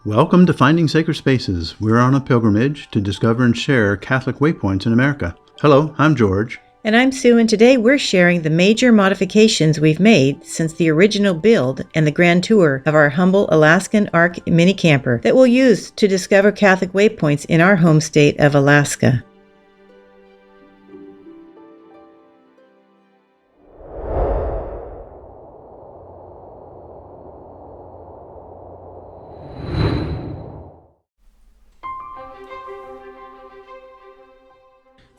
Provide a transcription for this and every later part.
Welcome to Finding Sacred Spaces. We're on a pilgrimage to discover and share Catholic waypoints in America. Hello, I'm George. And I'm Sue, and today we're sharing the major modifications we've made since the original build and the grand tour of our humble Alaskan Ark Mini Camper that we'll use to discover Catholic waypoints in our home state of Alaska.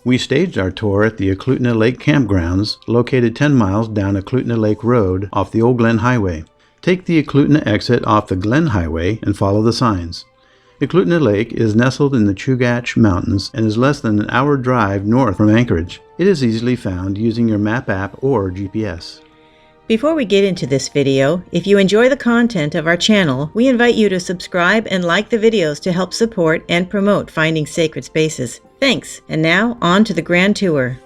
We staged our tour at the Eklutna Lake Campgrounds, located 10 miles down Eklutna Lake Road off the Old Glen Highway. Take the Eklutna exit off the Glen Highway and follow the signs. Eklutna Lake is nestled in the Chugach Mountains and is less than an hour drive north from Anchorage. It is easily found using your map app or GPS. Before we get into this video, if you enjoy the content of our channel, we invite you to subscribe and like the videos to help support and promote Finding Sacred Spaces. Thanks, and now on to the grand tour.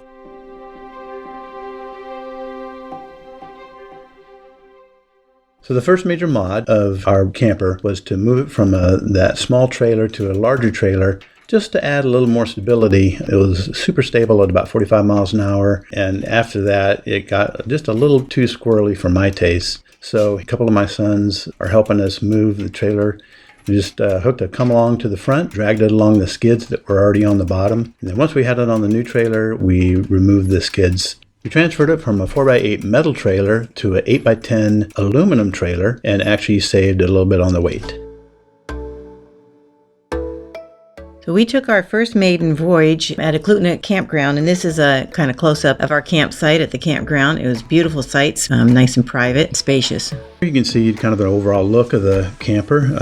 So the first major mod of our camper was to move it from that small trailer to a larger trailer, just to add a little more stability. It was super stable at about 45 miles an hour, and after that it got just a little too squirrely for my taste. So a couple of my sons are helping us move the trailer. We just hooked a come along to the front, dragged it along the skids that were already on the bottom, and then once we had it on the new trailer, we removed the skids. We transferred it from a 4x8 metal trailer to an 8x10 aluminum trailer and actually saved a little bit on the weight. So we took our first maiden voyage at Eklutna Campground, and this is a kind of close-up of our campsite at the campground. It was beautiful sites, nice and private, and spacious. You can see kind of the overall look of the camper.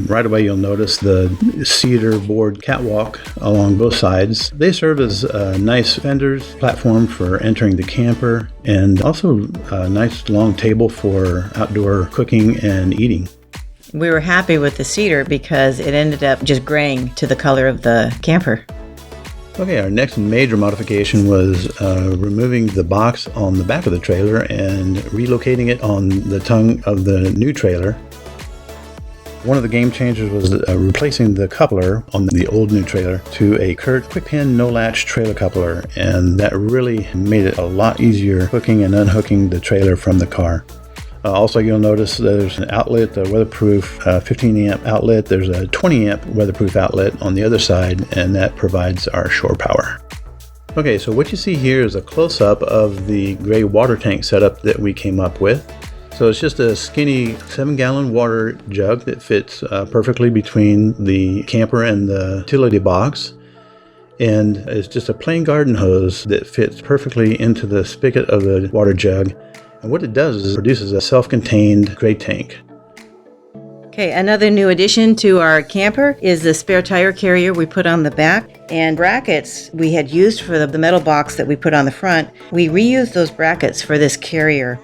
Right away you'll notice the cedar board catwalk along both sides. They serve as a nice fenders platform for entering the camper, and also a nice long table for outdoor cooking and eating. We were happy with the cedar because it ended up just graying to the color of the camper. Okay, our next major modification was removing the box on the back of the trailer and relocating it on the tongue of the new trailer. One of the game changers was replacing the coupler on the old new trailer to a Kurt quick pin no latch trailer coupler, and that really made it a lot easier hooking and unhooking the trailer from the car. Also, you'll notice there's an outlet, a weatherproof 15 amp outlet. There's a 20 amp weatherproof outlet on the other side, and that provides our shore power. Okay, so what you see here is a close-up of the gray water tank setup that we came up with. So it's just a skinny 7-gallon water jug that fits perfectly between the camper and the utility box. And it's just a plain garden hose that fits perfectly into the spigot of the water jug. And what it does is it produces a self-contained gray tank. Okay, another new addition to our camper is the spare tire carrier we put on the back, and brackets we had used for the metal box that we put on the front. We reused those brackets for this carrier.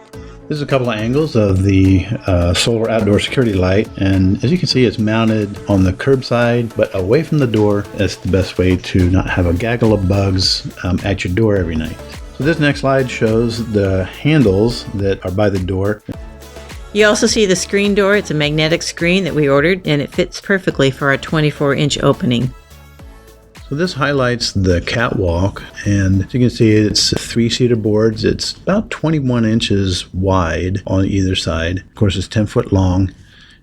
This is a couple of angles of the solar outdoor security light, and as you can see, it's mounted on the curbside but away from the door. That's the best way to not have a gaggle of bugs at your door every night. So this next slide shows the handles that are by the door. You also see the screen door. It's a magnetic screen that we ordered, and it fits perfectly for our 24-inch opening. So this highlights the catwalk, and as you can see, it's 3 cedar boards. It's about 21 inches wide on either side. Of course, it's 10 foot long,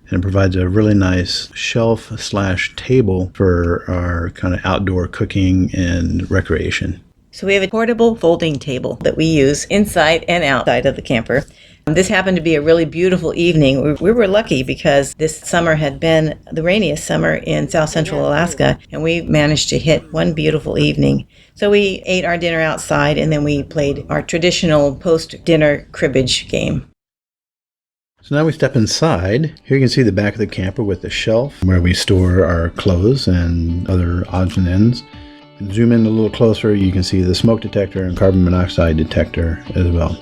and it provides a really nice shelf/table for our kind of outdoor cooking and recreation. So we have a portable folding table that we use inside and outside of the camper. This happened to be a really beautiful evening. We were lucky because this summer had been the rainiest summer in South Central Alaska, and we managed to hit one beautiful evening. So we ate our dinner outside, and then we played our traditional post-dinner cribbage game. So now we step inside. Here you can see the back of the camper with the shelf where we store our clothes and other odds and ends. Zoom in a little closer, you can see the smoke detector and carbon monoxide detector as well.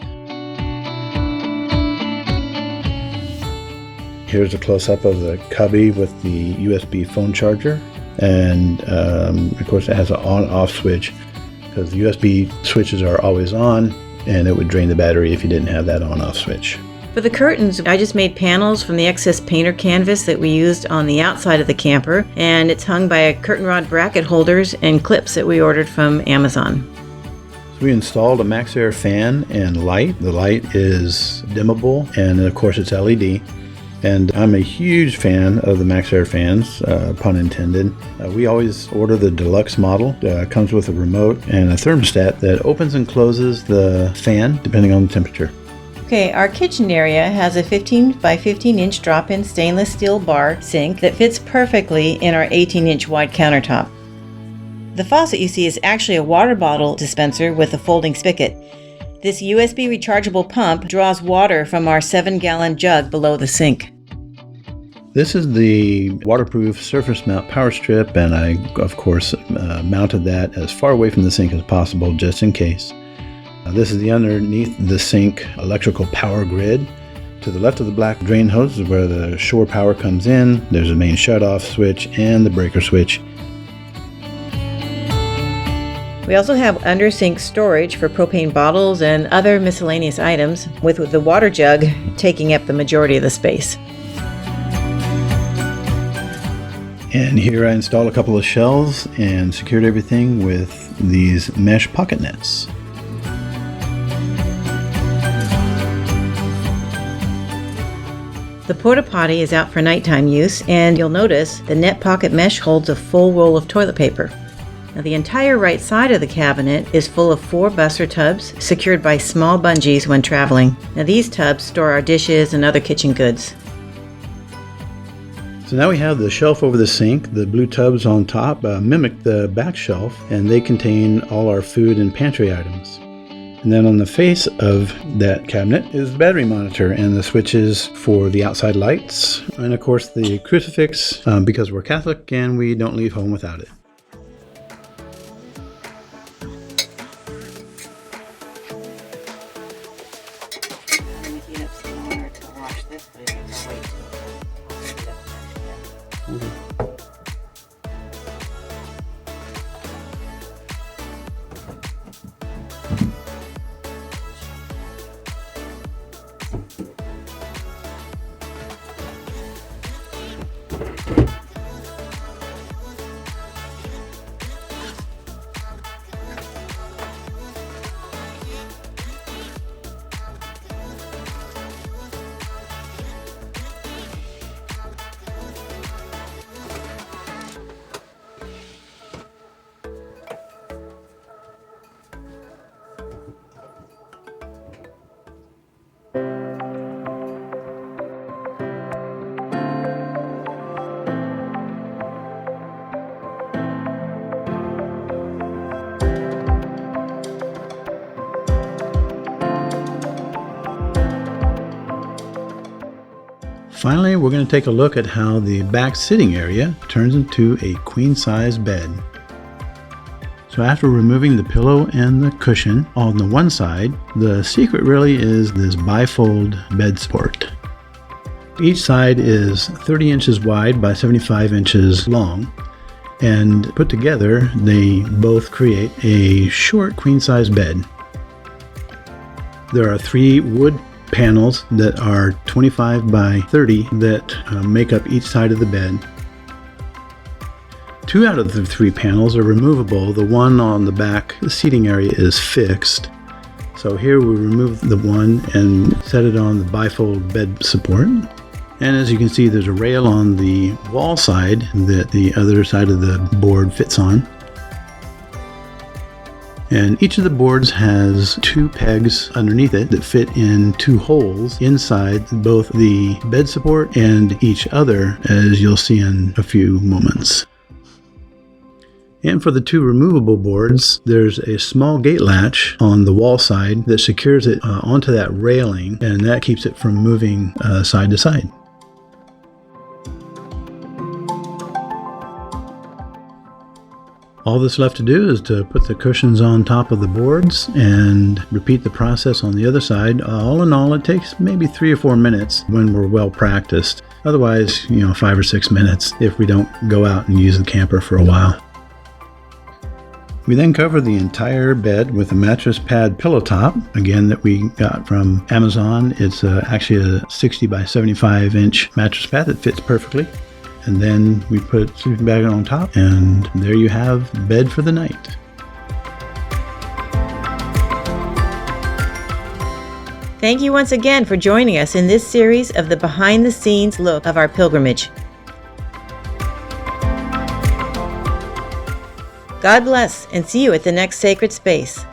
Here's a close-up of the cubby with the USB phone charger, and of course it has an on-off switch because the USB switches are always on, and it would drain the battery if you didn't have that on-off switch. For the curtains, I just made panels from the excess painter canvas that we used on the outside of the camper, and it's hung by curtain rod bracket holders and clips that we ordered from Amazon. So we installed a MaxxAir fan and light. The light is dimmable, and of course it's LED. And I'm a huge fan of the MaxxAir fans, pun intended. We always order the deluxe model. Comes with a remote and a thermostat that opens and closes the fan depending on the temperature. Okay, our kitchen area has a 15 by 15 inch drop-in stainless steel bar sink that fits perfectly in our 18-inch wide countertop. The faucet you see is actually a water bottle dispenser with a folding spigot. This USB rechargeable pump draws water from our 7-gallon jug below the sink. This is the waterproof surface mount power strip, and I, of course, mounted that as far away from the sink as possible just in case. This is the underneath the sink electrical power grid. To the left of the black drain hose is where the shore power comes in. There's a main shutoff switch and the breaker switch. We also have under sink storage for propane bottles and other miscellaneous items, with the water jug taking up the majority of the space. And here I installed a couple of shelves and secured everything with these mesh pocket nets. The porta potty is out for nighttime use, and you'll notice the net pocket mesh holds a full roll of toilet paper. Now, the entire right side of the cabinet is full of 4 busser tubs secured by small bungees when traveling. Now, these tubs store our dishes and other kitchen goods. So now we have the shelf over the sink. The blue tubs on top mimic the back shelf, and they contain all our food and pantry items. And then on the face of that cabinet is the battery monitor and the switches for the outside lights. And of course the crucifix, because we're Catholic and we don't leave home without it. Finally, we're going to take a look at how the back sitting area turns into a queen-size bed. So after removing the pillow and the cushion on the one side, the secret really is this bifold bed support. Each side is 30 inches wide by 75 inches long, and put together they both create a short queen-size bed. There are 3 wood panels that are 25 by 30 that make up each side of the bed. 2 out of the 3 panels are removable. The one on the back seating area is fixed. So here we remove the one and set it on the bifold bed support. And as you can see, there's a rail on the wall side that the other side of the board fits on. And each of the boards has 2 pegs underneath it that fit in 2 holes inside both the bed support and each other, as you'll see in a few moments. And for the 2 removable boards, there's a small gate latch on the wall side that secures it onto that railing, and that keeps it from moving side to side. All that's left to do is to put the cushions on top of the boards and repeat the process on the other side. All in all, it takes maybe 3 or 4 minutes when we're well practiced. Otherwise, 5 or 6 minutes if we don't go out and use the camper for a while. We then cover the entire bed with a mattress pad pillow top, again that we got from Amazon. It's actually a 60 by 75 inch mattress pad that fits perfectly. And then we put a sleeping bag on top, and there you have bed for the night. Thank you once again for joining us in this series of the behind-the-scenes look of our pilgrimage. God bless, and see you at the next sacred space.